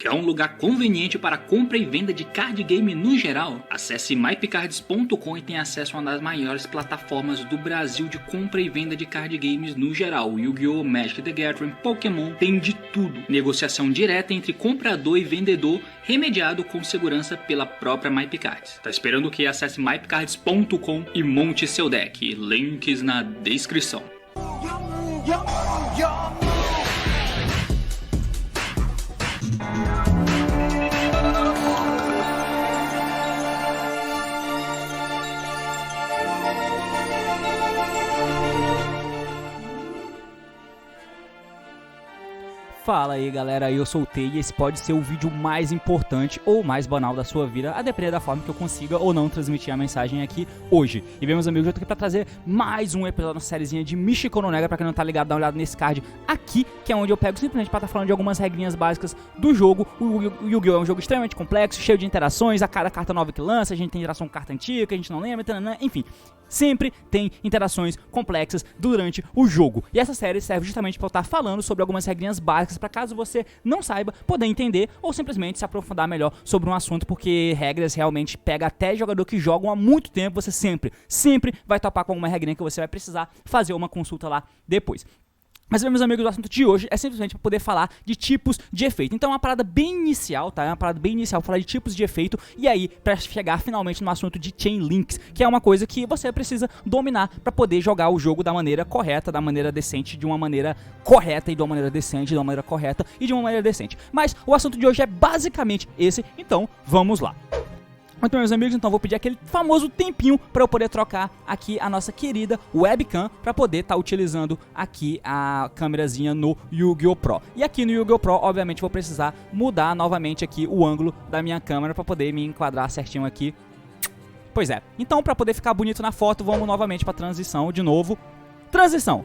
Quer um lugar conveniente para compra e venda de card game no geral? Acesse mypcards.com e tenha acesso a uma das maiores plataformas do Brasil de compra e venda de card games no geral. Yu-Gi-Oh!, Magic the Gathering, Pokémon, tem de tudo. Negociação direta entre comprador e vendedor, remediado com segurança pela própria MyPcards. Tá esperando o que? Acesse mypcards.com e monte seu deck. Links na descrição. Fala aí galera, eu sou o Tei e esse pode ser o vídeo mais importante ou mais banal da sua vida, a depender da forma que eu consiga ou não transmitir a mensagem aqui hoje. E bem, meus amigos, eu tô aqui pra trazer mais um episódio da sériezinha de Michiko no Nega. Pra quem não tá ligado, dá uma olhada nesse card aqui, que é onde eu pego simplesmente pra estar falando de algumas regrinhas básicas do jogo. O Yu-Gi-Oh! É um jogo extremamente complexo, cheio de interações, a cada carta nova que lança, a gente tem interação com carta antiga, que a gente não lembra, enfim. Sempre tem interações complexas durante o jogo. E essa série serve justamente para eu estar falando sobre algumas regrinhas básicas para caso você não saiba, poder entender ou simplesmente se aprofundar melhor sobre um assunto, porque regras realmente pega até jogador que jogam há muito tempo. Você sempre vai topar com alguma regrinha que você vai precisar fazer uma consulta lá depois. Mas, meus amigos, o assunto de hoje é simplesmente para poder falar de tipos de efeito. Então é uma parada bem inicial, tá? É uma parada bem inicial falar de tipos de efeito. E aí, para chegar finalmente no assunto de chain links, que é uma coisa que você precisa dominar para poder jogar o jogo da maneira correta, da maneira decente, de uma maneira correta e de uma maneira decente, de uma maneira correta e de uma maneira decente. Mas o assunto de hoje é basicamente esse, então vamos lá. Muito bem, meus amigos, então vou pedir aquele famoso tempinho para eu poder trocar aqui a nossa querida webcam para poder estar utilizando aqui a câmerazinha no Yu-Gi-Oh! Pro. E aqui no Yu-Gi-Oh! Pro, obviamente, vou precisar mudar novamente aqui o ângulo da minha câmera para poder me enquadrar certinho aqui. Pois é, então para poder ficar bonito na foto, vamos novamente para transição de novo. Transição.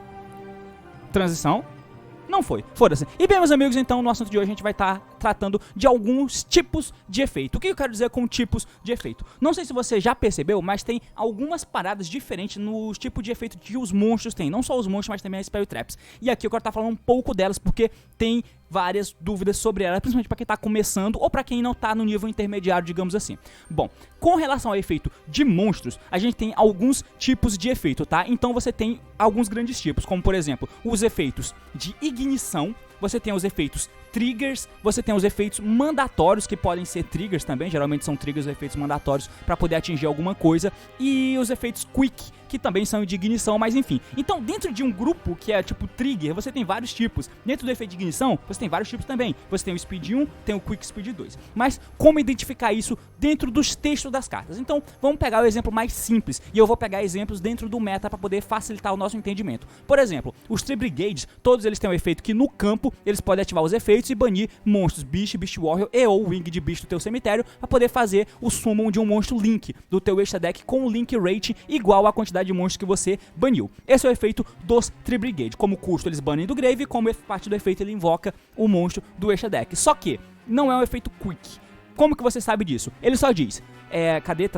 Não foi, foda-se. E bem, meus amigos, então no assunto de hoje a gente vai estar tratando de alguns tipos de efeito. O que eu quero dizer com tipos de efeito? Não sei se você já percebeu, mas tem algumas paradas diferentes nos tipos de efeito que os monstros têm. Não só os monstros, mas também as Spell Traps. E aqui eu quero estar falando um pouco delas, porque tem várias dúvidas sobre elas, principalmente para quem está começando ou para quem não está no nível intermediário, digamos assim. Bom, com relação ao efeito de monstros, a gente tem alguns tipos de efeito, tá? Então você tem alguns grandes tipos, como por exemplo, os efeitos de ignição. Você tem os efeitos triggers, você tem os efeitos mandatórios, que podem ser triggers também, geralmente são triggers ou efeitos mandatórios para poder atingir alguma coisa, e os efeitos quick, que também são de ignição, mas enfim. Então, dentro de um grupo que é tipo trigger, você tem vários tipos. Dentro do efeito de ignição, você tem vários tipos também. Você tem o Speed 1, tem o Quick Speed 2. Mas como identificar isso dentro dos textos das cartas? Então, vamos pegar o exemplo mais simples, e eu vou pegar exemplos dentro do meta para poder facilitar o nosso entendimento. Por exemplo, os Tree Brigades, todos eles têm um efeito que no campo, eles podem ativar os efeitos e banir monstros Beast, Beast Warrior e ou Wing de Beast do teu cemitério para poder fazer o summon de um monstro Link do teu extra deck com o Link Rate igual à quantidade de monstros que você baniu. Esse é o efeito dos Tree Brigade. Como custo eles banem do Grave, como parte do efeito ele invoca o monstro do extra deck. Só que não é um efeito Quick. Como que você sabe disso? Ele só diz, cadê,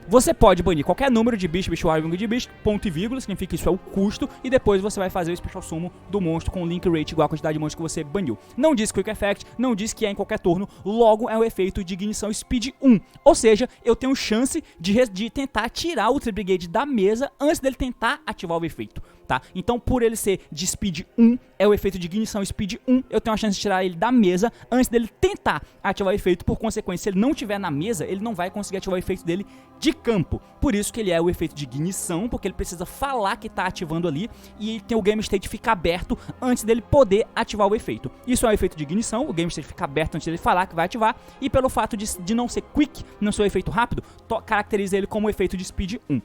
Você pode banir qualquer número de Beast, Beast Warrior, de Beast, ponto e vírgula, significa que isso é o custo, e depois você vai fazer o Special Summon do monstro com o Link Rate igual a quantidade de monstros que você baniu. Não diz Quick Effect, não diz que é em qualquer turno, logo é o efeito de ignição Speed 1. Ou seja, eu tenho chance de tentar tirar o Tree Brigade da mesa antes dele tentar ativar o efeito. Tá? Então, por ele ser de Speed 1, é o efeito de ignição Speed 1, eu tenho a chance de tirar ele da mesa antes dele tentar ativar o efeito. Por consequência, se ele não estiver na mesa, ele não vai conseguir ativar o efeito dele de campo. Por isso que ele é o efeito de ignição, porque ele precisa falar que está ativando ali e tem o Game State ficar aberto antes dele poder ativar o efeito. Isso é um efeito de ignição, o Game State fica aberto antes dele falar que vai ativar, e pelo fato de não ser quick, não ser um efeito rápido, caracteriza ele como o efeito de Speed 1.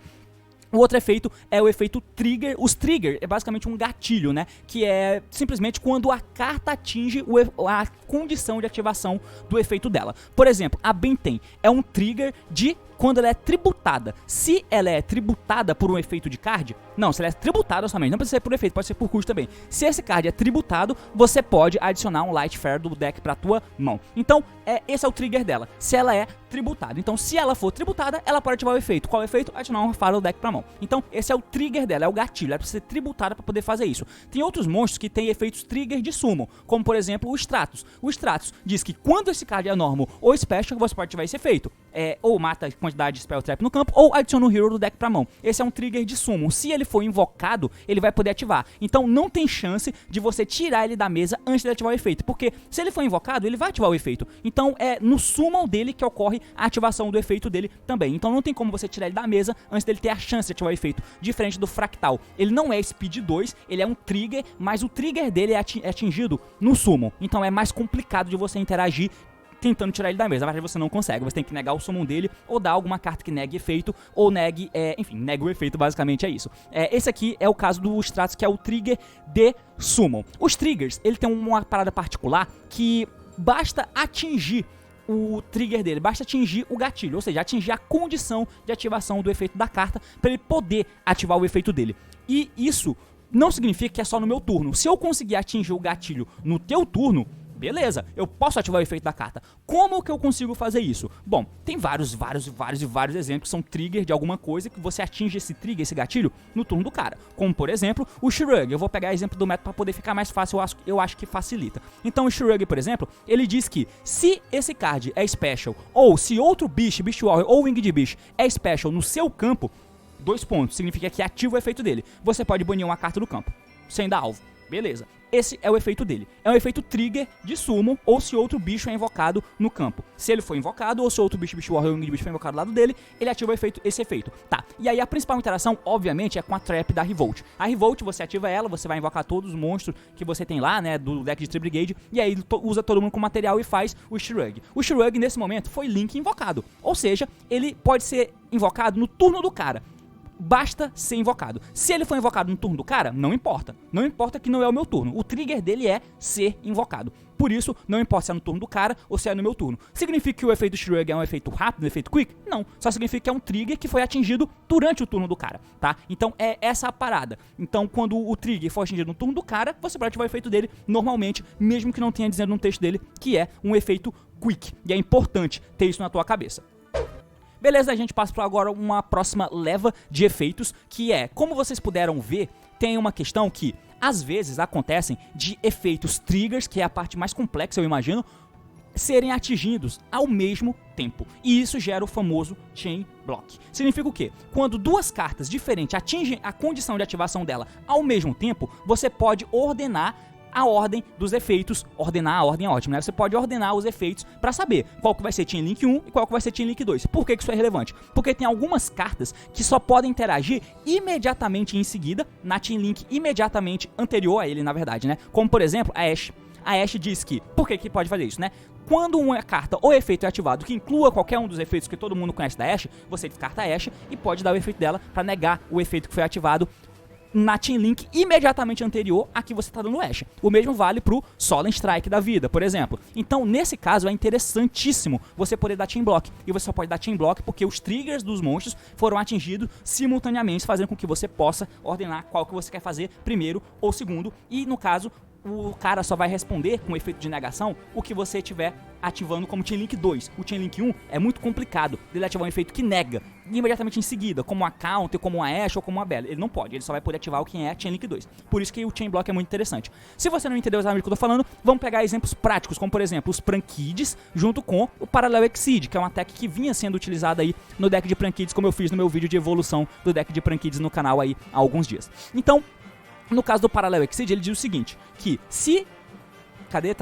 O outro efeito é o efeito trigger. Os trigger é basicamente um gatilho, né? Que é simplesmente quando a carta atinge a condição de ativação do efeito dela. Por exemplo, a Benten é um trigger de quando ela é tributada. Se ela é tributada por um efeito de card, não, se ela é tributada somente, não precisa ser por efeito, pode ser por custo também. Se esse card é tributado, você pode adicionar um Light Fare do deck pra tua mão. Então, esse é o trigger dela, se ela é tributada. Então, se ela for tributada, ela pode ativar o efeito. Qual é o efeito? Adicionar um Fare do deck pra mão. Então, esse é o trigger dela, é o gatilho, ela precisa ser tributada pra poder fazer isso. Tem outros monstros que têm efeitos trigger de summon, como por exemplo o Stratos. O Stratos diz que quando esse card é normal ou special, você pode ativar esse efeito. Ou mata a quantidade de spell trap no campo, ou adiciona um hero do deck pra mão. Esse é um trigger de summon. Se ele for invocado, ele vai poder ativar. Então não tem chance de você tirar ele da mesa antes de ativar o efeito, porque se ele for invocado, ele vai ativar o efeito. Então é no summon dele que ocorre a ativação do efeito dele também. Então não tem como você tirar ele da mesa antes dele ter a chance de ativar o efeito. Diferente do Fractal, ele não é Speed 2, ele é um trigger, mas o trigger dele é atingido no summon. Então é mais complicado de você interagir tentando tirar ele da mesa. Na verdade você não consegue, você tem que negar o summon dele, ou dar alguma carta que negue efeito, ou negue, enfim, negue o efeito, basicamente é isso. Esse aqui é o caso do Stratos, que é o trigger de summon. Os triggers, ele tem uma parada particular que basta atingir o trigger dele, basta atingir o gatilho, ou seja, atingir a condição de ativação do efeito da carta para ele poder ativar o efeito dele. E isso não significa que é só no meu turno. Se eu conseguir atingir o gatilho no teu turno, beleza, eu posso ativar o efeito da carta. Como que eu consigo fazer isso? Bom, tem vários exemplos que são trigger de alguma coisa que você atinge esse trigger, esse gatilho, no turno do cara. Como, por exemplo, o Shrug. Eu vou pegar exemplo do meta para poder ficar mais fácil, eu acho que facilita. Então o Shrug, por exemplo, ele diz que se esse card é special, ou se outro Beast Warrior ou Winged Beast é special no seu campo, 2 pontos, significa que ativa o efeito dele. Você pode banir uma carta do campo, sem dar alvo. Beleza, esse é o efeito dele. É um efeito trigger de summon, ou se outro bicho é invocado no campo. Se ele for invocado, ou se outro bicho Warrior ou bicho for invocado do lado dele, ele ativa esse efeito. Tá, e aí a principal interação, obviamente, é com a trap da Revolt. A Revolt, você ativa ela, você vai invocar todos os monstros que você tem lá, né, do deck de Tree Brigade, e aí usa todo mundo com material e faz o Shrug. O Shrug, nesse momento, foi Link invocado. Ou seja, ele pode ser invocado no turno do cara. Basta ser invocado. Se ele for invocado no turno do cara, não importa. Não importa que não é o meu turno. O trigger dele é ser invocado. Por isso, não importa se é no turno do cara ou se é no meu turno. Significa que o efeito Shrug é um efeito rápido, um efeito quick? Não. Só significa que é um trigger que foi atingido durante o turno do cara, tá? Então é essa a parada. Então quando o trigger for atingido no turno do cara, você pode ativar o efeito dele normalmente, mesmo que não tenha dizendo no texto dele que é um efeito quick. E é importante ter isso na tua cabeça. Beleza, a gente passa para agora uma próxima leva de efeitos, que é, como vocês puderam ver, tem uma questão que às vezes acontecem de efeitos triggers, que é a parte mais complexa, eu imagino, serem atingidos ao mesmo tempo. E isso gera o famoso Chain Block. Significa o quê? Quando duas cartas diferentes atingem a condição de ativação dela ao mesmo tempo, você pode ordenar a ordem dos efeitos. Ordenar a ordem é ótimo, né? Você pode ordenar os efeitos para saber qual que vai ser Chain Link 1 e qual que vai ser Chain Link 2. Por que isso é relevante? Porque tem algumas cartas que só podem interagir imediatamente em seguida, na Chain Link imediatamente anterior a ele, na verdade, né? Como, por exemplo, a Ashe. A Ashe diz que... Por que pode fazer isso, né? Quando uma carta ou efeito é ativado que inclua qualquer um dos efeitos que todo mundo conhece da Ashe, você descarta a Ashe e pode dar o efeito dela para negar o efeito que foi ativado na Chain Link imediatamente anterior a que você está dando Ashe. O mesmo vale pro Solemn Strike da vida, por exemplo. Então, nesse caso, é interessantíssimo você poder dar Chain Block. E você só pode dar Chain Block porque os triggers dos monstros foram atingidos simultaneamente, fazendo com que você possa ordenar qual que você quer fazer primeiro ou segundo. E, no caso, o cara só vai responder com o efeito de negação o que você estiver ativando como Chain Link 2. O Chain Link 1 é muito complicado dele ativar um efeito que nega imediatamente em seguida, como a Counter, como a Ashe ou como a Bella. Ele não pode, ele só vai poder ativar o que é Chain Link 2. Por isso que o Chain Block é muito interessante. Se você não entendeu exatamente o que eu tô falando, vamos pegar exemplos práticos, como por exemplo os Prankids junto com o Parallel Exceed, que é uma tech que vinha sendo utilizada aí no deck de Prankids, como eu fiz no meu vídeo de evolução do deck de Prankids no canal aí há alguns dias. Então, no caso do Parallel Exceed, ele diz o seguinte, que se... Cadê?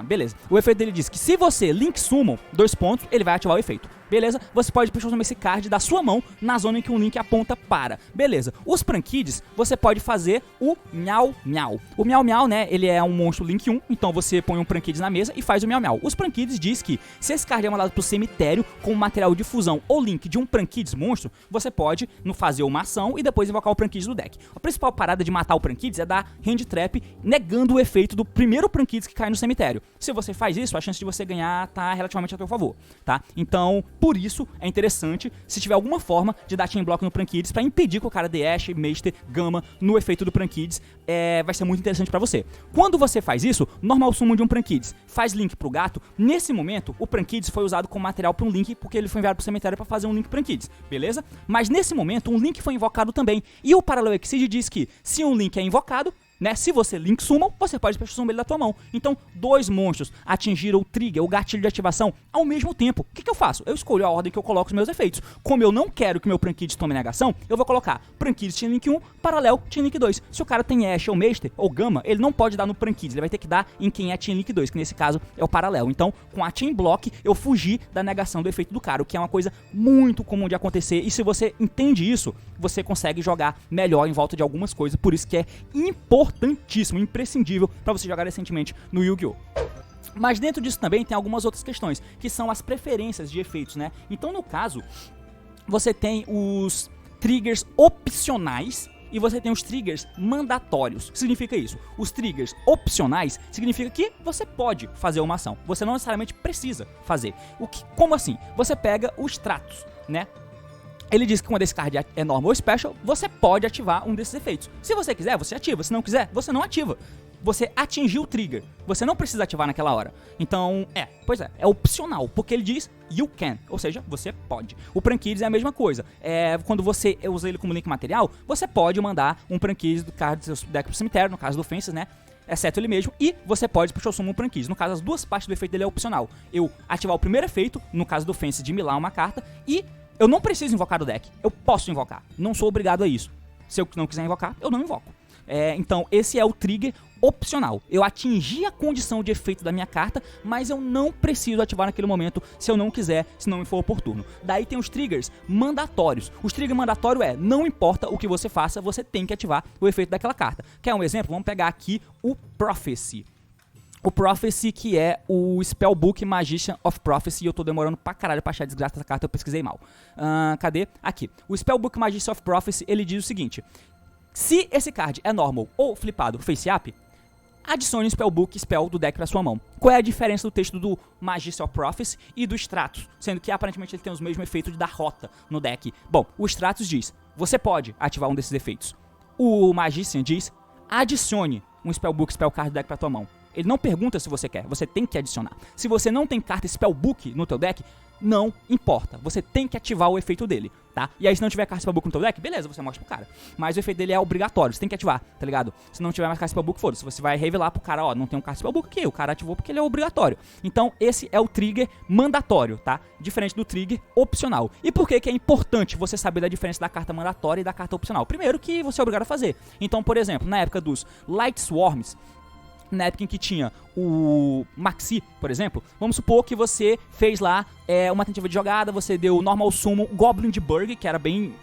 Beleza. O efeito dele diz que se você Link Summon 2 pontos, ele vai ativar o efeito. Beleza? Você pode transformar esse card da sua mão na zona em que um Link aponta para. Beleza. Os Prankids, você pode fazer o Miau Miau. O Miau Miau, né, ele é um monstro Link 1, então você põe um Prankids na mesa e faz o Miau Miau. Os Prankids diz que se esse card é mandado pro cemitério com material de fusão ou Link de um Prankids monstro, você pode fazer uma ação e depois invocar o Prankids do deck. A principal parada de matar o Prankids é dar Hand Trap, negando o efeito do primeiro Prankids que cai no cemitério. Se você faz isso, a chance de você ganhar tá relativamente a teu favor, tá? Então, Por isso é interessante se tiver alguma forma de dar Chain Block no Prankids pra impedir que o cara dê Ashe, Meister, Gama no efeito do Prankids. Vai ser muito interessante pra você. Quando você faz isso, normal summon de um Prankids, faz link pro gato. Nesse momento, o Prankids foi usado como material pra um link, porque ele foi enviado pro cemitério pra fazer um link Prankids, beleza? Mas nesse momento, um link foi invocado também. E o Parallel Exceed diz que se um link é invocado, né, se você link summon, você pode special summon ele da tua mão. Então, 2 monstros atingiram o trigger, o gatilho de ativação, ao mesmo tempo. O que eu faço? Eu escolho a ordem que eu coloco os meus efeitos. Como eu não quero que meu Prankids tome negação, eu vou colocar Prankids Chain Link 1, Parallel Chain Link 2. Se o cara tem Ashe ou Meister ou Gama, ele não pode dar no Prankids, ele vai ter que dar em quem é Chain Link 2, que nesse caso é o Parallel. Então, com a Chain Block, eu fugi da negação do efeito do cara, o que é uma coisa muito comum de acontecer. E se você entende isso, você consegue jogar melhor em volta de algumas coisas. Por isso que é importantíssimo, imprescindível para você jogar decentemente no Yu-Gi-Oh! Mas dentro disso também tem algumas outras questões, que são as preferências de efeitos, né? Então, no caso, você tem os triggers opcionais e você tem os triggers mandatórios. O que significa isso? Os triggers opcionais significa que você pode fazer uma ação, você não necessariamente precisa fazer. Como assim? Você pega os Stratos, né? Ele diz que quando esse card é normal ou special, você pode ativar um desses efeitos. Se você quiser, você ativa. Se não quiser, você não ativa. Você atingiu o trigger. Você não precisa ativar naquela hora. Então, é opcional, porque ele diz you can, ou seja, você pode. O Prankids é a mesma coisa. Quando você usa ele como link material, você pode mandar um Prankids do card do seu deck pro cemitério, no caso do Fences, né? Exceto ele mesmo, e você pode special summon um Prankids. No caso, as duas partes do efeito dele é opcional. Eu ativar o primeiro efeito, no caso do Fences, de milar uma carta, e eu não preciso invocar do deck. Eu posso invocar. Não sou obrigado a isso. Se eu não quiser invocar, eu não invoco. Então, esse é o trigger opcional. Eu atingi a condição de efeito da minha carta, mas eu não preciso ativar naquele momento se eu não quiser, se não me for oportuno. Daí tem os triggers mandatórios. Os triggers mandatórios não importa o que você faça, você tem que ativar o efeito daquela carta. Quer um exemplo? Vamos pegar aqui o Prophecy. O Prophecy, que é o Spellbook Magician of Prophecy, e eu tô demorando pra caralho pra achar a desgraça dessa carta, eu pesquisei mal. Cadê? Aqui. O Spellbook Magician of Prophecy, ele diz o seguinte: se esse card é normal ou flipado face up, adicione um Spellbook Spell do deck pra sua mão. Qual é a diferença do texto do Magician of Prophecy e do Stratos? Sendo que aparentemente ele tem os mesmos efeitos de dar rota no deck. Bom, o Stratos diz, você pode ativar um desses efeitos. O Magician diz, adicione um Spellbook Spell card do deck pra tua mão. Ele não pergunta se você quer, você tem que adicionar. Se você não tem carta Spellbook no teu deck, não importa, você tem que ativar o efeito dele, tá? E aí se não tiver carta Spellbook no teu deck, beleza, você mostra pro cara. Mas o efeito dele é obrigatório, você tem que ativar, tá ligado? Se não tiver mais carta Spellbook, foda-se, você vai revelar pro cara, ó, não tem um carta Spellbook aqui, o cara ativou porque ele é obrigatório. Então esse é o trigger mandatório, tá? Diferente do trigger opcional. E por que que é importante você saber da diferença da carta mandatória e da carta opcional? Primeiro que você é obrigado a fazer. Então, por exemplo, na época dos Light Swarms, na época em que tinha o Maxi, por exemplo, vamos supor que você fez lá uma tentativa de jogada, você deu normal summon Goblin de Burg, que era bem...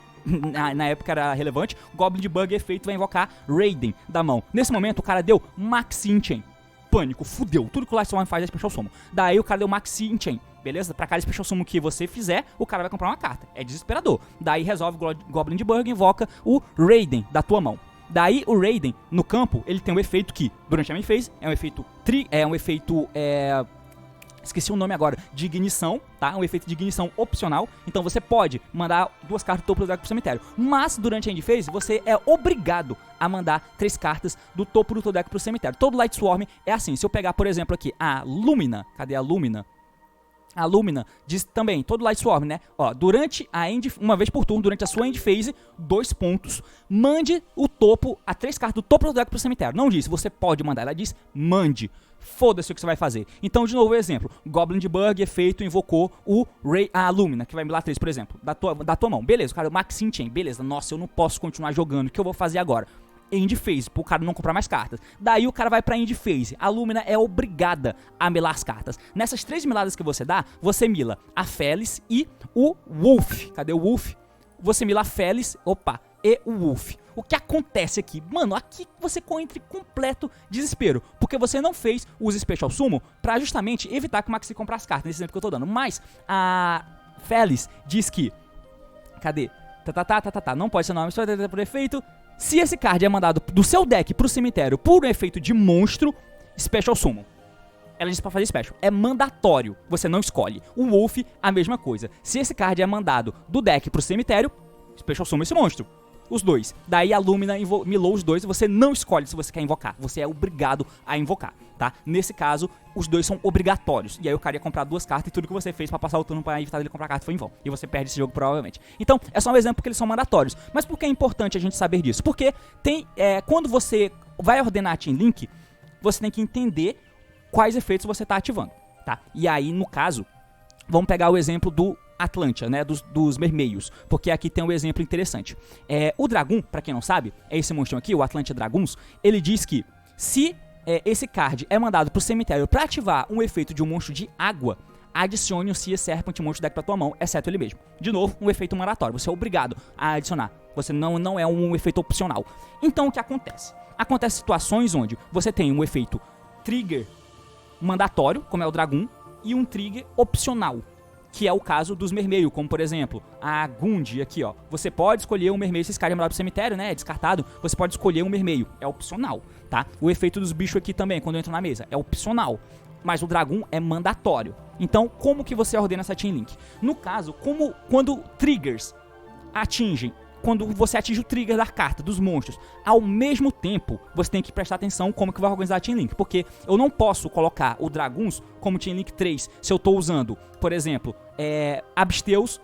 na época era relevante. Goblin de Burg efeito vai invocar Raiden da mão. Nesse momento o cara deu Maxi Enchain. Pânico, fudeu. Tudo que o Light Swarm faz é Special Summon. Daí o cara deu Maxi Enchain. Beleza? Pra cada Special Summon que você fizer, o cara vai comprar uma carta. É desesperador. Daí resolve Goblin de Burg e invoca o Raiden da tua mão. Daí o Raiden, no campo, ele tem um efeito que, durante a main phase, é um efeito esqueci o nome agora, de ignição, tá? Um efeito de ignição opcional. Então você pode mandar 2 cartas do topo do deck pro cemitério. Mas, durante a end phase, você é obrigado a mandar 3 cartas do topo do teu deck pro cemitério. Todo Light Swarm é assim. Se eu pegar, por exemplo, aqui, a Lumina, cadê a Lumina? A Lumina diz também, todo Light Swarm, né? Ó, durante a end, uma vez por turno, durante a sua end phase, 2 pontos, mande o topo, a 3 cartas do topo do deck pro cemitério. Não diz, você pode mandar, ela diz, mande. Foda-se o que você vai fazer. Então, de novo, exemplo. Goblin de Burg, efeito, invocou a Lumina, que vai milar 3, por exemplo, da tua mão. Beleza, o cara, o Maxi Enchain, beleza. Nossa, eu não posso continuar jogando, o que eu vou fazer agora? End phase, pro cara não comprar mais cartas. Daí o cara vai pra end phase. A Lumina é obrigada a milar as cartas. Nessas 3 miladas que você dá, você mila a Felis e o Wolf. Cadê o Wolf? Você mila a Felis, e o Wolf. O que acontece aqui? Mano, aqui você entra em completo desespero. Porque você não fez os Special Summon pra justamente evitar que o Maxi compre as cartas, nesse exemplo que eu tô dando. Mas a Felis diz que... Cadê? Não pode ser nome, só por efeito... Se esse card é mandado do seu deck pro cemitério por um efeito de monstro, Special Summon. ela diz pra fazer special. É mandatório, você não escolhe. O Wolf, a mesma coisa. Se esse card é mandado do deck pro cemitério, special summon esse monstro. Os dois. Daí a Lumina milou os dois e você não escolhe se você quer invocar. Você é obrigado a invocar, tá? Nesse caso, os dois são obrigatórios. E aí o cara ia comprar 2 cartas e tudo que você fez pra passar o turno pra evitar ele comprar carta foi em vão. E você perde esse jogo provavelmente. Então, é só um exemplo porque eles são mandatórios. Mas por que é importante a gente saber disso? Porque tem, quando você vai ordenar a Chain Link, você tem que entender quais efeitos você tá ativando, tá? E aí, no caso, vamos pegar o exemplo do Atlantia, né, dos Mermeios, porque aqui tem um exemplo interessante. O Dragoon, pra quem não sabe, é esse monstro aqui, o Atlantia Dragoons, ele diz que se esse card é mandado pro cemitério pra ativar um efeito de um monstro de água, adicione o Sea Serpent monstro deck pra tua mão, exceto ele mesmo. De novo, um efeito mandatório, você é obrigado a adicionar, você não é um efeito opcional. Então o que acontece? Acontece situações onde você tem um efeito trigger mandatório, como é o Dragoon, e um trigger opcional, que é o caso dos Mermeios, como por exemplo, a Gund aqui, ó. Você pode escolher um Mermeio, se esse cara é mandado pro cemitério, né, é descartado, você pode escolher um Mermeio, é opcional, tá? O efeito dos bichos aqui também, quando entra na mesa, é opcional, mas o Dragoon é mandatório. Então, como que você ordena essa Chain Link? No caso, quando triggers atingem, quando você atinge o trigger da carta, dos monstros, ao mesmo tempo, você tem que prestar atenção como que vai organizar a Chain Link, porque eu não posso colocar o Dragoons como Chain Link 3 se eu tô usando, por exemplo, Absteus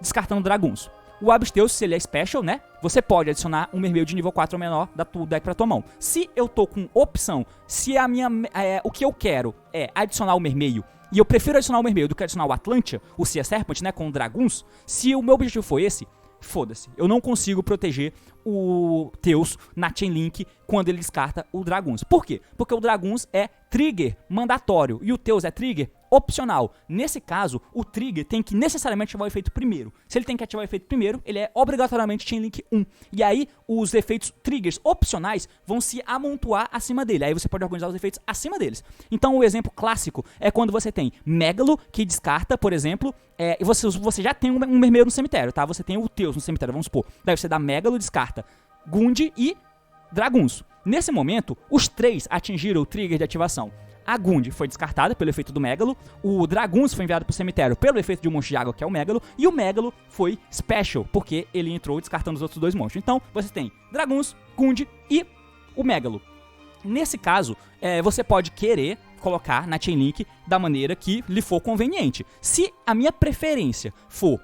descartando Dragoons. O Absteus, se ele é special, né, você pode adicionar um Mermeio de nível 4 ou menor do deck pra tua mão. Se eu tô com opção, se o que eu quero é adicionar o Mermeio, e eu prefiro adicionar o Mermeio do que adicionar o Atlantia, o Sea Serpent, né, com o Dragoons, se o meu objetivo for esse, foda-se, eu não consigo proteger o Teus na Chain Link quando ele descarta o Dragoons. Por quê? Porque o Dragoons é trigger mandatório e o Teus é trigger opcional. Nesse caso, o trigger tem que necessariamente ativar o efeito primeiro. Se ele tem que ativar o efeito primeiro, ele é obrigatoriamente Chain Link 1. E aí, os efeitos triggers opcionais vão se amontoar acima dele. Aí você pode organizar os efeitos acima deles. Então, o exemplo clássico é quando você tem Megalo, que descarta, por exemplo, e você já tem um Mermeio no cemitério, tá? Você tem o Teus no cemitério, vamos supor. Daí você dá Megalo, descarta Gund e Dragoons. Nesse momento, os 3 atingiram o trigger de ativação. A Gund foi descartada pelo efeito do Megalo, o Dragoons foi enviado pro cemitério pelo efeito de um monstro de água, que é o Megalo, e o Megalo foi special, porque ele entrou descartando os outros 2 monstros. Então, você tem Dragoons, Gund e o Megalo. Nesse caso, você pode querer colocar na Chain Link da maneira que lhe for conveniente. Se a minha preferência for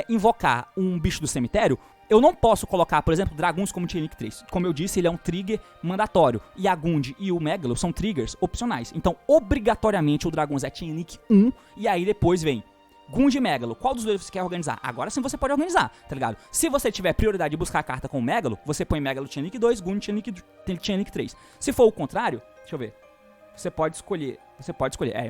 invocar um bicho do cemitério, eu não posso colocar, por exemplo, Dragoons como Chain Link 3. Como eu disse, ele é um trigger mandatório. E a Gund e o Megalo são triggers opcionais. Então, obrigatoriamente, o Dragoons é Chain Link 1. E aí depois vem Gund e Megalo. Qual dos dois você quer organizar? Agora sim você pode organizar, tá ligado? Se você tiver prioridade de buscar a carta com o Megalo, você põe Megalo Chain Link 2, Gund Chain Link 3. Se for o contrário, deixa eu ver. Você pode escolher,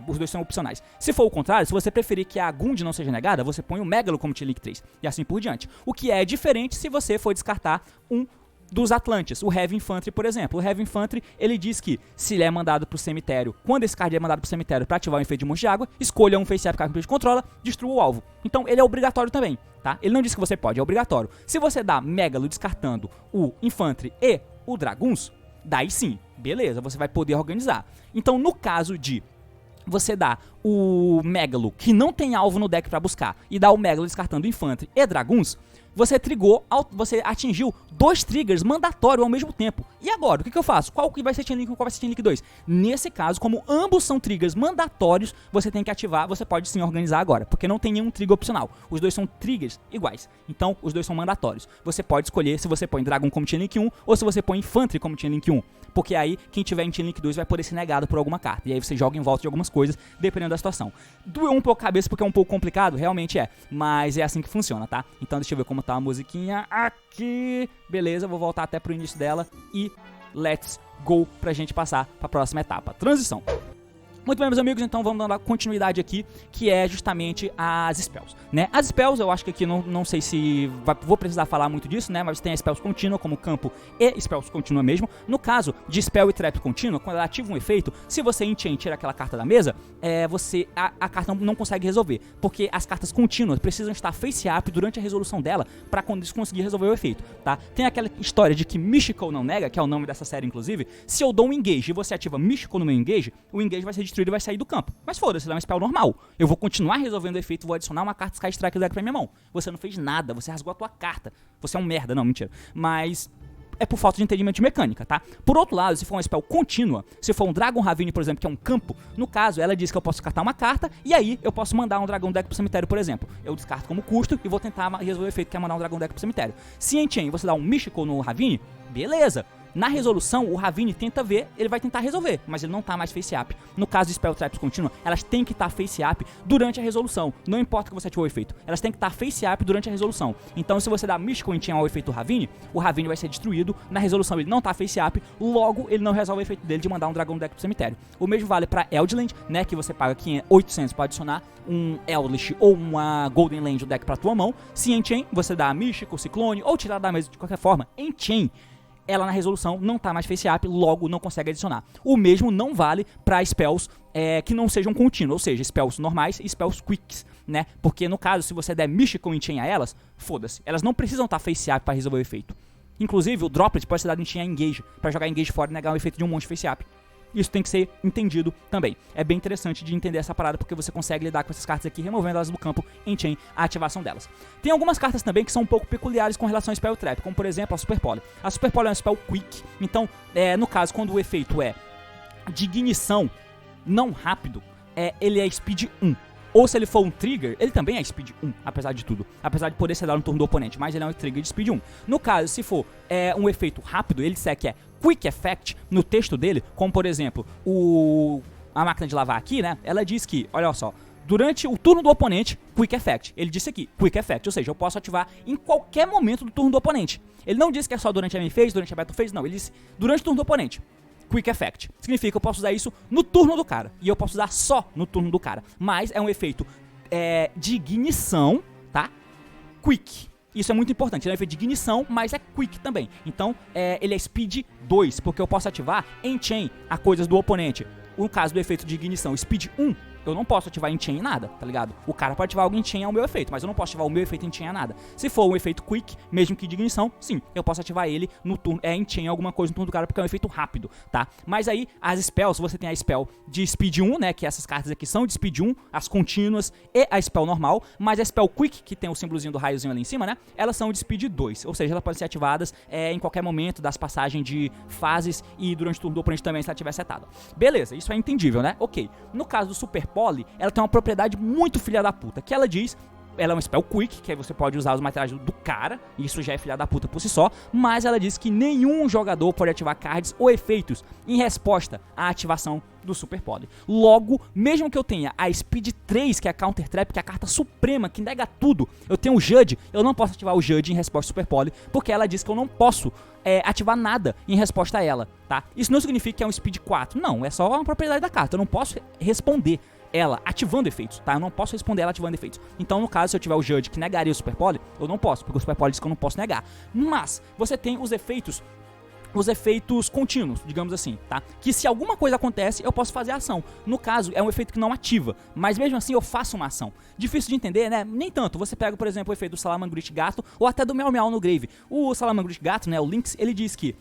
os dois são opcionais. Se for o contrário, se você preferir que a Gund não seja negada, você põe o Megalo como Chain Link 3, e assim por diante. O que é diferente se você for descartar um dos Atlantes, o Heavy Infantry, por exemplo. O Heavy Infantry, ele diz que se ele é mandado pro cemitério, quando esse card é mandado pro cemitério pra ativar o efeito de monstro de água, escolha um face-up card que você controla, destrua o alvo. Então ele é obrigatório também, tá? Ele não diz que você pode, é obrigatório. Se você dá Megalo descartando o Infantry e o Dragoons, daí sim, beleza, você vai poder organizar. Então, no caso de você dar o Megalo, que não tem alvo no deck pra buscar, e dar o Megalo descartando Infantry e Dragoons, você você atingiu 2 triggers mandatórios ao mesmo tempo. E agora, o que eu faço? Qual que vai ser Chain Link 1 e qual vai ser Chain Link 2? Nesse caso, como ambos são triggers mandatórios, você tem que ativar, você pode sim organizar agora, porque não tem nenhum trigger opcional. Os dois são triggers iguais, então os dois são mandatórios. Você pode escolher se você põe Dragon como Chain Link 1 ou se você põe Infantry como Chain Link 1, porque aí quem tiver em Chain Link 2 vai poder ser negado por alguma carta, e aí você joga em volta de algumas coisas, dependendo da situação. Doeu um pouco a cabeça porque é um pouco complicado, realmente é, mas é assim que funciona, tá? Então deixa eu ver como tá a musiquinha aqui. Beleza, vou voltar até pro início dela e let's go pra gente passar pra próxima etapa. Transição. Muito bem, meus amigos, então vamos dar continuidade aqui, que é justamente as spells, né? As spells, eu acho que aqui não sei se vou precisar falar muito disso, né? Mas tem a spells contínua como campo e spells contínua mesmo. No caso de spell e trap contínua, quando ela ativa um efeito, se você enchant tira aquela carta da mesa, a carta não consegue resolver, porque as cartas contínuas precisam estar face up durante a resolução dela para conseguir resolver o efeito, tá? Tem aquela história de que Mystical não nega, que é o nome dessa série inclusive. Se eu dou um engage e você ativa Mystical no meu engage, o engage vai ser destruído e vai sair do campo. Mas foda-se, ele é um spell normal. Eu vou continuar resolvendo o efeito, vou adicionar uma carta Sky Strike do deck pra minha mão. Você não fez nada, você rasgou a tua carta. Você é um merda, não, mentira. Mas é por falta de entendimento de mecânica, tá? Por outro lado, se for uma spell contínua, se for um Dragon Ravine, por exemplo, que é um campo, no caso, ela diz que eu posso descartar uma carta, e aí eu posso mandar um Dragão Deck pro cemitério, por exemplo. Eu descarto como custo e vou tentar resolver o efeito que é mandar um Dragão Deck pro cemitério. Se em Chain você dá um Mystical no Ravine, beleza. Na resolução, o Ravine tenta ver, ele vai tentar resolver, mas ele não tá mais face up. No caso de Spell Traps contínua, elas têm que estar face up durante a resolução. Não importa que você ativou o efeito, elas têm que estar face up durante a resolução. Então, se você dá Mystical em Chain ao efeito Ravine, o Ravine vai ser destruído. Na resolução, ele não tá face up, logo ele não resolve o efeito dele de mandar um Dragão Deck pro cemitério. O mesmo vale pra Eldland, né, que você paga 800 para adicionar um Eldritch ou uma Golden Land do deck pra tua mão. Se em Chain você dá Mystical, Ciclone ou tirar da mesa de qualquer forma, em Chain ela na resolução não tá mais face up, logo não consegue adicionar. O mesmo não vale para spells que não sejam contínuos, ou seja, spells normais e spells quicks, né? Porque no caso, se você der Mystical em Chain a elas, foda-se, elas não precisam estar face up para resolver o efeito. Inclusive, o Droplet pode ser dado em Chain a Engage, para jogar Engage fora e negar o efeito de um monte face up. Isso tem que ser entendido também. É bem interessante de entender essa parada, porque você consegue lidar com essas cartas aqui, removendo elas do campo em Chain, a ativação delas. Tem algumas cartas também que são um pouco peculiares com relação ao Spell Trap, como por exemplo a Super Poly. A Super Poly é um spell quick, então, no caso, quando o efeito é de ignição não rápido, ele é speed 1. Ou se ele for um trigger, ele também é speed 1, apesar de tudo. Apesar de poder ser dado no turno do oponente, mas ele é um trigger de speed 1. No caso, se for um efeito rápido, ele disser que é Quick Effect no texto dele, como por exemplo, a máquina de lavar aqui, né? Ela diz que, olha só, durante o turno do oponente, Quick Effect. Ele disse aqui, Quick Effect, ou seja, eu posso ativar em qualquer momento do turno do oponente. Ele não disse que é só durante a main phase, durante a battle phase, não. Ele disse durante o turno do oponente. Quick Effect. Significa que eu posso usar isso no turno do cara. E eu posso usar só no turno do cara. Mas é um efeito de ignição, tá? Quick. Isso é muito importante. Ele é um efeito de ignição, mas é quick também. Então, ele é speed 2, porque eu posso ativar em Chain a coisas do oponente. No caso do efeito de ignição speed 1, eu não posso ativar em Chain em nada, tá ligado? O cara pode ativar algo em Chain ao meu efeito, mas eu não posso ativar o meu efeito em Chain a nada. Se for um efeito quick, mesmo que de ignição, sim, eu posso ativar ele no turno, em Chain alguma coisa no turno do cara, porque é um efeito rápido, tá? Mas aí, as spells, você tem a spell de speed 1, né, que essas cartas aqui são de speed 1, as contínuas e a spell normal, mas a spell quick, que tem o símbolozinho do raiozinho ali em cima, né, elas são de speed 2, ou seja, elas podem ser ativadas em qualquer momento das passagens de fases e durante o turno do oponente também, se ela estiver setada. Beleza, isso é entendível, né? Ok. No caso do Super Poly, ela tem uma propriedade muito filha da puta, que ela diz, ela é um spell quick, que aí você pode usar os materiais do cara, e isso já é filha da puta por si só, mas ela diz que nenhum jogador pode ativar cards ou efeitos em resposta à ativação do Super Poly. Logo, mesmo que eu tenha a Speed 3, que é a Counter Trap, que é a carta suprema, que nega tudo, eu tenho o Judge, eu não posso ativar o Judge em resposta ao Super Poly, porque ela diz que eu não posso ativar nada em resposta a ela, tá? Isso não significa que é um Speed 4, não, é só uma propriedade da carta, eu não posso responder ela ativando efeitos, tá? Eu não posso responder ela ativando efeitos. Então, no caso, se eu tiver o Judge que negaria o Super Poly, eu não posso, porque o Super Poly diz que eu não posso negar. Mas, você tem os efeitos contínuos, digamos assim, tá? Que se alguma coisa acontece, eu posso fazer a ação. No caso, é um efeito que não ativa, mas mesmo assim eu faço uma ação. Difícil de entender, né? Nem tanto. Você pega, por exemplo, o efeito do Salamangreat Gato ou até do Meow Meow no Grave. O Salamangreat Gato, né, o Lynx, ele diz que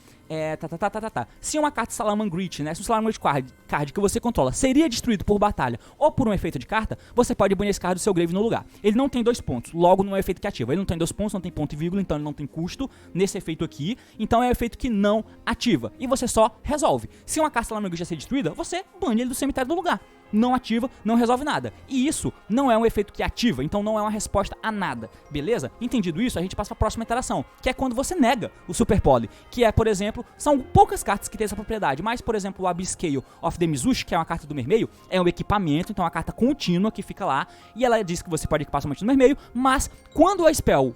se uma carta Salamangreat, né, se um Salamangreat card que você controla seria destruído por batalha ou por um efeito de carta, você pode banir esse card do seu Grave no lugar. Ele não tem 2 pontos, logo não é um efeito que ativa. Ele não tem 2 pontos, não tem ponto e vírgula, então ele não tem custo nesse efeito aqui. Então é um efeito que não ativa. E você só resolve. Se uma carta Salamangreat ser destruída, você bane ele do cemitério do lugar. Não ativa, não resolve nada. E isso não é um efeito que ativa, então não é uma resposta a nada, beleza? Entendido isso, a gente passa para a próxima interação, que é quando você nega o Super Poly, que é, por exemplo, são poucas cartas que têm essa propriedade, mas, por exemplo, o Abyss Scale of the Mizushi, que é uma carta do Mermeio, é um equipamento, então é uma carta contínua que fica lá, e ela diz que você pode equipar somente no Mermeio, mas quando a spell,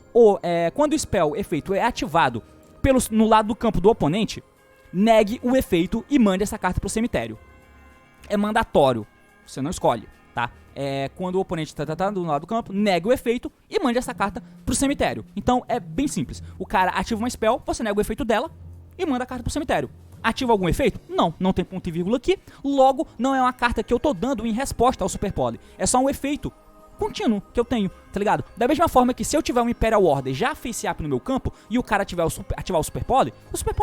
quando o spell efeito é ativado no lado do campo do oponente, negue o efeito e mande essa carta pro cemitério. É mandatório. Você não escolhe, tá? Quando o oponente tá do lado do campo, nega o efeito e mande essa carta pro cemitério. Então é bem simples. O cara ativa uma spell, você nega o efeito dela e manda a carta pro cemitério. Ativa algum efeito? Não, não tem ponto e vírgula aqui. Logo, não é uma carta que eu tô dando em resposta ao Super Poly. É só um efeito contínuo que eu tenho. tá ligado? Da mesma forma que se eu tiver um Imperial Order já face up no meu campo e o cara ativar o Super Poly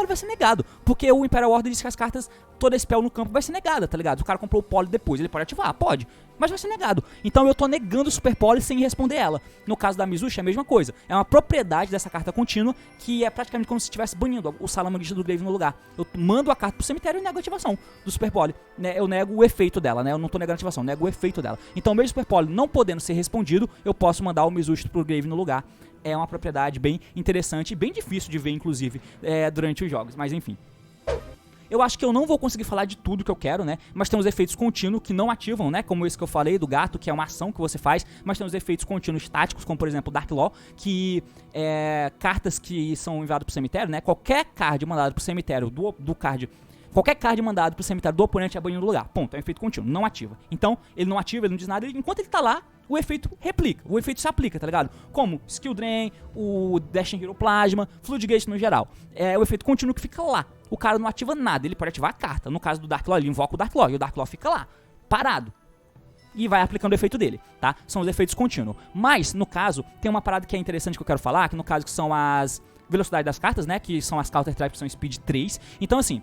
vai ser negado, porque o Imperial Order diz que as cartas, toda spell no campo vai ser negada, tá ligado? O cara comprou o Poly depois, ele pode ativar? Pode, mas vai ser negado. Então eu tô negando o Super Poly sem responder ela. No caso da Mizushi é a mesma coisa, é uma propriedade dessa carta contínua que é praticamente como se estivesse banindo o Salamangreat do Grave no lugar. Eu mando a carta pro cemitério e nego a ativação do Super Poly, né? Eu nego o efeito dela, né? Eu não tô negando a ativação, eu nego o efeito dela. Então mesmo o Super Poly não podendo ser respondido, eu posso mandar o Mizushi pro Grave no lugar. É uma propriedade bem interessante e bem difícil de ver, inclusive, durante os jogos, mas enfim. Eu acho que eu não vou conseguir falar de tudo que eu quero, né? Mas tem os efeitos contínuos que não ativam, né? Como esse que eu falei do gato, que é uma ação que você faz. Mas tem os efeitos contínuos estáticos, como por exemplo Dark Law, que cartas que são enviadas pro cemitério, né? Qualquer card mandado pro cemitério do card... Qualquer card mandado pro cemitério do oponente é banido do lugar. Ponto, é um efeito contínuo, não ativa. Então, ele não ativa, ele não diz nada, enquanto ele tá lá, o efeito replica, o efeito se aplica, tá ligado? Como Skill Drain, o Dashing Hero Plasma, Floodgate no geral. É o efeito contínuo que fica lá. O cara não ativa nada, ele pode ativar a carta. No caso do Dark Law, ele invoca o Dark Law e o Dark Law fica lá, parado. E vai aplicando o efeito dele, tá? São os efeitos contínuos. Mas, no caso, tem uma parada que é interessante que eu quero falar, que no caso que são as... velocidade das cartas, né, que são as Counter Traps, que são Speed 3. Então assim,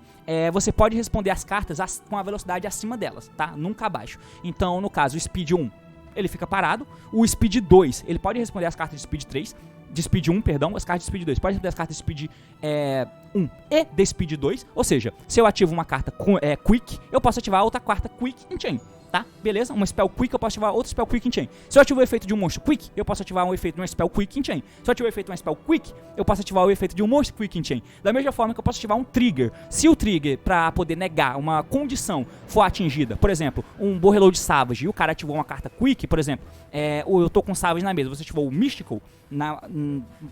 você pode responder as cartas com a velocidade acima delas, tá? Nunca abaixo. Então, no caso, o Speed 1, ele fica parado. O Speed 2, ele pode responder as cartas de Speed 3, de Speed 1, perdão, as cartas de Speed 2. Pode responder as cartas de Speed 1 e de Speed 2. Ou seja, se eu ativo uma carta Quick, eu posso ativar outra carta Quick Enchain. Tá? Beleza? Uma Spell Quick, eu posso ativar outro Spell Quick Enchain. Se eu ativo o efeito de um monstro Quick, eu posso ativar um efeito de uma Spell Quick Enchain. Se eu ativo o efeito de uma Spell Quick, eu posso ativar o efeito de um monstro Quick Enchain. Da mesma forma que eu posso ativar um Trigger. Se o Trigger, pra poder negar uma condição, for atingida, por exemplo, um Borreload Savage, e o cara ativou uma carta Quick, por exemplo, eu tô com Savage na mesa, você ativou o Mystical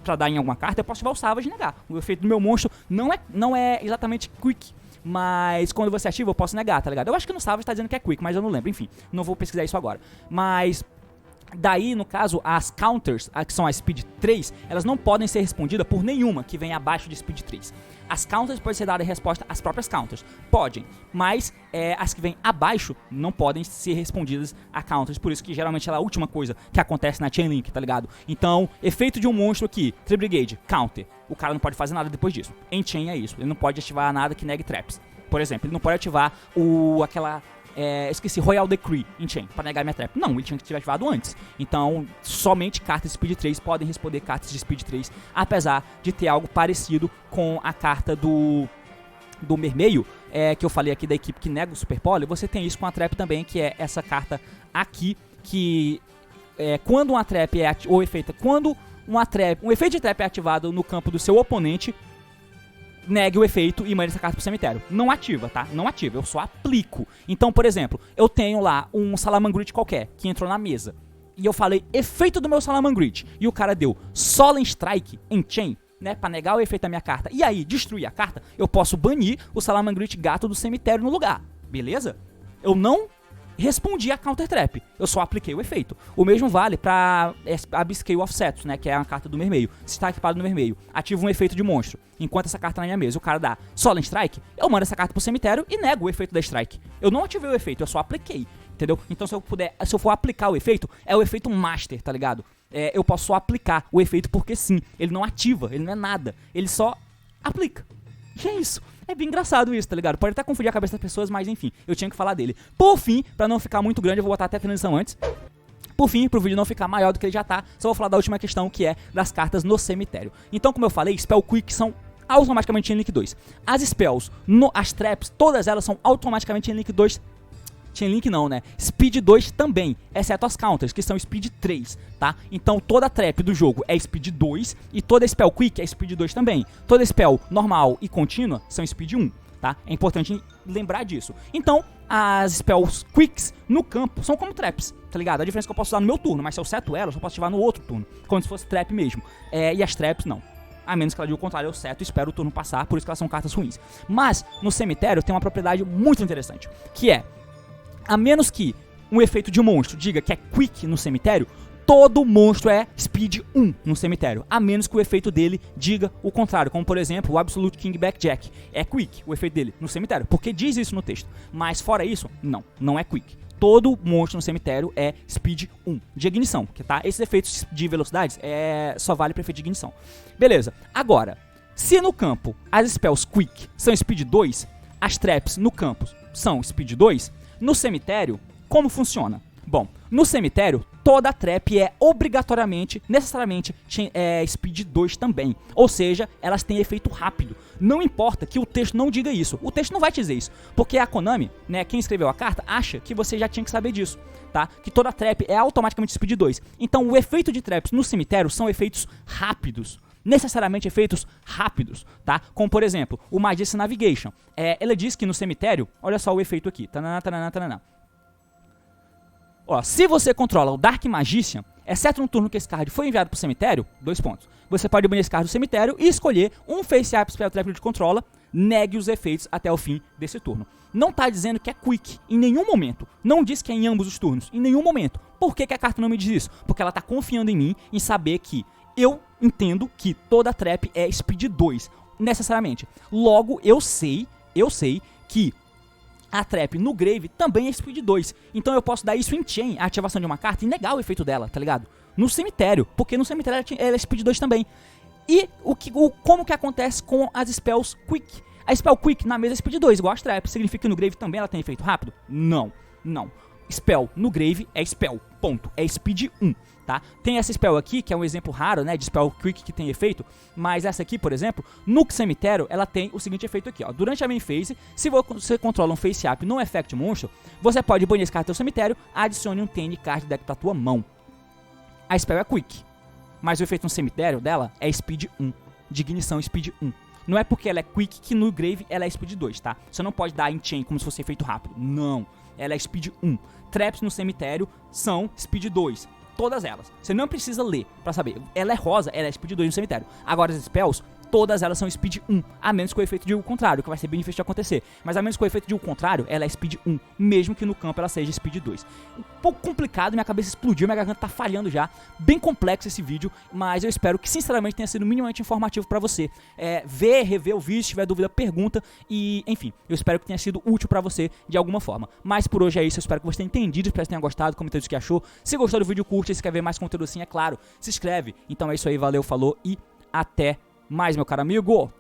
pra dar em alguma carta, eu posso ativar o Savage e negar. O efeito do meu monstro não é exatamente Quick, mas quando você ativa eu posso negar, tá ligado? Eu acho que no Savage tá dizendo que é Quick, mas eu não lembro, enfim, não vou pesquisar isso agora. Mas daí, no caso, as counters, que são as Speed 3, elas não podem ser respondidas por nenhuma que vem abaixo de Speed 3. As counters podem ser dadas em resposta às próprias counters. Podem, mas as que vêm abaixo não podem ser respondidas a counters. Por isso que geralmente ela é a última coisa que acontece na Chain Link, tá ligado? Então, efeito de um monstro aqui, Tree Brigade, counter. O cara não pode fazer nada depois disso. Em Chain é isso. Ele não pode ativar nada que negue traps. Por exemplo, ele não pode ativar esqueci, Royal Decree em Chain, pra negar minha trap. Não, ele tinha que ter ativado antes. Então, somente cartas de Speed 3 podem responder cartas de Speed 3, apesar de ter algo parecido com a carta do Mermeio, que eu falei aqui da equipe que nega o Super Poly. Você tem isso com a trap também, que é essa carta aqui, que quando uma trap um efeito de trap é ativado no campo do seu oponente, negue o efeito e mande essa carta pro cemitério. Não ativa, tá? Não ativa, eu só aplico. Então, por exemplo, eu tenho lá um Salamangreat qualquer, que entrou na mesa, e eu falei, efeito do meu Salamangreat, e o cara deu Solemn Strike em Chain, né, pra negar o efeito da minha carta, e aí destruir a carta, eu posso banir o Salamangreat gato do cemitério no lugar, beleza? Eu não respondi a Counter Trap, eu só apliquei o efeito. O mesmo vale pra Abscale of Setos, né, que é a carta do Mermeio. Se está equipado no Mermeio, ativa um efeito de monstro, enquanto essa carta tá na minha mesa, o cara dá Solemn Strike, eu mando essa carta pro cemitério e nego o efeito da Strike. Eu não ativei o efeito, eu só apliquei, entendeu? Então se eu for aplicar o efeito, é o efeito Master, tá ligado? Eu posso só aplicar o efeito porque sim, ele não ativa, ele não é nada, ele só aplica. E é isso. É bem engraçado isso, tá ligado? Pode até confundir a cabeça das pessoas, mas enfim, eu tinha que falar dele. Por fim, pra não ficar muito grande, eu vou botar até a transição antes. Por fim, pro vídeo não ficar maior do que ele já tá, só vou falar da última questão, que é das cartas no cemitério. Então, como eu falei, Spell Quick são automaticamente Chain Link 2. As Spells, as Traps, todas elas são automaticamente Chain Link 2. Chain Link não, né? Speed 2 também, exceto as counters, que são Speed 3, tá? Então toda trap do jogo é Speed 2 e toda Spell Quick é Speed 2 também. Toda Spell normal e contínua são Speed 1, tá? É importante lembrar disso. Então, as Spells Quicks no campo são como traps, tá ligado? A diferença é que eu posso usar no meu turno, mas se eu seto ela, eu só posso ativar no outro turno, como se fosse trap mesmo. E as traps não. A menos que ela diga o contrário, eu seto e espero o turno passar, por isso que elas são cartas ruins. Mas, no cemitério tem uma propriedade muito interessante, que é, a menos que um efeito de monstro diga que é Quick no cemitério, todo monstro é Speed 1 no cemitério, a menos que o efeito dele diga o contrário, como por exemplo o Absolute King Blackjack, é Quick o efeito dele no cemitério, porque diz isso no texto, mas fora isso, não é Quick. todo monstro no cemitério é speed 1 de ignição, que tá? Esses efeitos de velocidades só vale para efeito de ignição. Beleza. Agora, se no campo as spells quick são speed 2, as traps no campo são speed 2, no cemitério, como funciona? Bom, no cemitério, toda trap é obrigatoriamente, necessariamente, speed 2 também. Ou seja, elas têm efeito rápido. Não importa que o texto não diga isso. O texto não vai te dizer isso. Porque a Konami, né, quem escreveu a carta, acha que você já tinha que saber disso, tá? Que toda trap é automaticamente speed 2. Então, o efeito de traps no cemitério são efeitos rápidos. Necessariamente efeitos rápidos, tá? Como, por exemplo, o Majesty Navigation. Ela diz que no cemitério, olha só o efeito aqui. Tananá, tananá, tananá. Ó, se você controla o Dark Magician, exceto no turno que esse card foi enviado pro cemitério, 2 pontos. Você pode banir esse card do cemitério e escolher um face-up spell trap que controla, negue os efeitos até o fim desse turno. Não tá dizendo que é quick em nenhum momento. Não diz que é em ambos os turnos, em nenhum momento. Por que a carta não me diz isso? Porque ela tá confiando em mim, em saber que eu entendo que toda trap é speed 2, necessariamente. Logo, eu sei que a trap no Grave também é speed 2. Então eu posso dar isso em chain, a ativação de uma carta, e negar o efeito dela, tá ligado? No cemitério, porque no cemitério ela é speed 2 também. E como que acontece com as spells quick? A spell quick na mesa é speed 2, igual as trap. Significa que no Grave também ela tem efeito rápido? Não. Spell no Grave é spell, ponto. É speed 1, tá? Tem essa spell aqui, que é um exemplo raro, né, de spell quick que tem efeito, mas essa aqui, por exemplo, no cemitério, ela tem o seguinte efeito aqui, ó. Durante a main phase, se você controla um face up no effect monstro, você pode banir esse card do seu cemitério, adicione um TN card deck pra tua mão. A spell é quick, mas o efeito no cemitério dela é speed 1, de ignição speed 1. Não é porque ela é quick que no Grave ela é speed 2, tá? Você não pode dar em chain como se fosse efeito rápido, não. Ela é speed 1. Traps no cemitério são speed 2. Todas elas. Você não precisa ler pra saber. Ela é rosa, ela é speed 2 no cemitério. Agora as spells, todas elas são speed 1. A menos que o efeito de o contrário, que vai ser bem difícil de acontecer. Mas a menos que o efeito de o contrário, ela é speed 1. Mesmo que no campo ela seja speed 2. Um pouco complicado, minha cabeça explodiu, minha garganta tá falhando já. Bem complexo esse vídeo, mas eu espero que sinceramente tenha sido minimamente informativo pra você. Rever o vídeo, se tiver dúvida, pergunta. E, enfim, eu espero que tenha sido útil pra você de alguma forma. Mas por hoje é isso, eu espero que você tenha entendido, espero que tenha gostado, comentado o que achou. Se gostou do vídeo, curte, se quer ver mais conteúdo assim, é claro, se inscreve. Então é isso aí, valeu, falou e até mais, meu caro amigo.